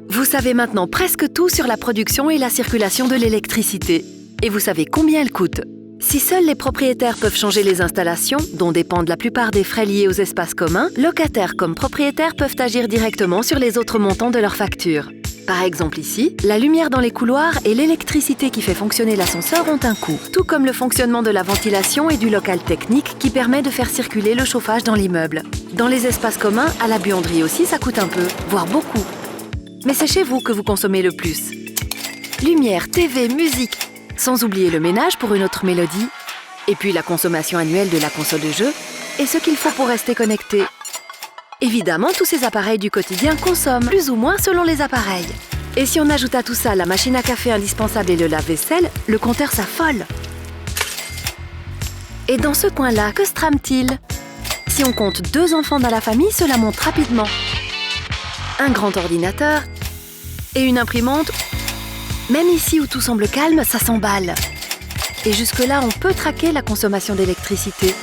Vous savez maintenant presque tout sur la production et la circulation de l'électricité. Et vous savez combien elle coûte. Si seuls les propriétaires peuvent changer les installations, dont dépendent la plupart des frais liés aux espaces communs, locataires comme propriétaires peuvent agir directement sur les autres montants de leur facture. Par exemple ici, la lumière dans les couloirs et l'électricité qui fait fonctionner l'ascenseur ont un coût, tout comme le fonctionnement de la ventilation et du local technique qui permet de faire circuler le chauffage dans l'immeuble. Dans les espaces communs, à la buanderie aussi, ça coûte un peu, voire beaucoup. Mais c'est chez vous que vous consommez le plus. Lumière, TV, musique, sans oublier le ménage pour une autre mélodie, et puis la consommation annuelle de la console de jeu, et ce qu'il faut pour rester connecté. Évidemment, tous ces appareils du quotidien consomment, plus ou moins selon les appareils. Et si on ajoute à tout ça la machine à café indispensable et le lave-vaisselle, le compteur s'affole. Et dans ce coin-là, que se trame-t-il? Si on compte 2 enfants dans la famille, cela monte rapidement. Un grand ordinateur et une imprimante. Même ici où tout semble calme, ça s'emballe. Et jusque-là, on peut traquer la consommation d'électricité.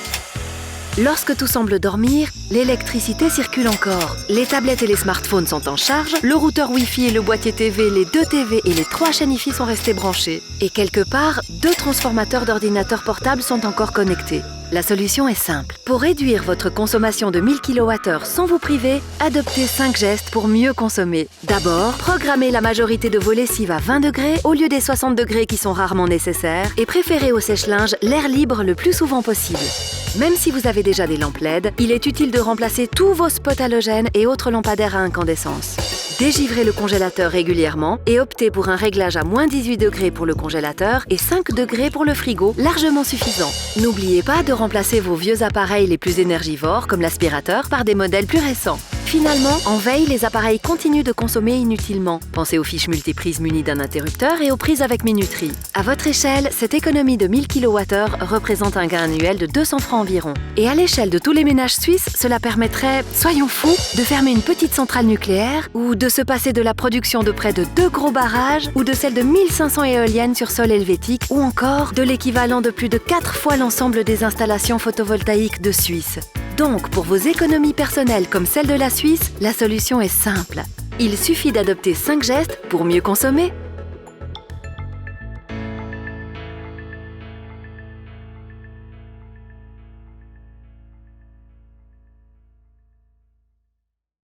Lorsque tout semble dormir, l'électricité circule encore. Les tablettes et les smartphones sont en charge, le routeur Wi-Fi et le boîtier TV, les 2 TV et les 3 chaînes Wi-Fi sont restés branchés. Et quelque part, 2 transformateurs d'ordinateurs portables sont encore connectés. La solution est simple. Pour réduire votre consommation de 1000 kWh sans vous priver, adoptez 5 gestes pour mieux consommer. D'abord, programmez la majorité de vos lessives à 20 degrés au lieu des 60 degrés qui sont rarement nécessaires et préférez au sèche-linge l'air libre le plus souvent possible. Même si vous avez déjà des lampes LED, il est utile de remplacer tous vos spots halogènes et autres lampadaires à incandescence. Dégivrez le congélateur régulièrement et optez pour un réglage à moins 18 degrés pour le congélateur et 5 degrés pour le frigo, largement suffisant. N'oubliez pas de remplacer vos vieux appareils les plus énergivores, comme l'aspirateur, par des modèles plus récents. Finalement, en veille, les appareils continuent de consommer inutilement. Pensez aux fiches multiprises munies d'un interrupteur et aux prises avec minuterie. À votre échelle, cette économie de 1000 kWh représente un gain annuel de 200 francs environ. Et à l'échelle de tous les ménages suisses, cela permettrait, soyons fous, de fermer une petite centrale nucléaire ou de se passer de la production de près de 2 gros barrages ou de celle de 1500 éoliennes sur sol helvétique ou encore de l'équivalent de plus de 4 fois l'ensemble des installations photovoltaïques de Suisse. Donc, pour vos économies personnelles comme celle de la Suisse, la solution est simple. Il suffit d'adopter 5 gestes pour mieux consommer.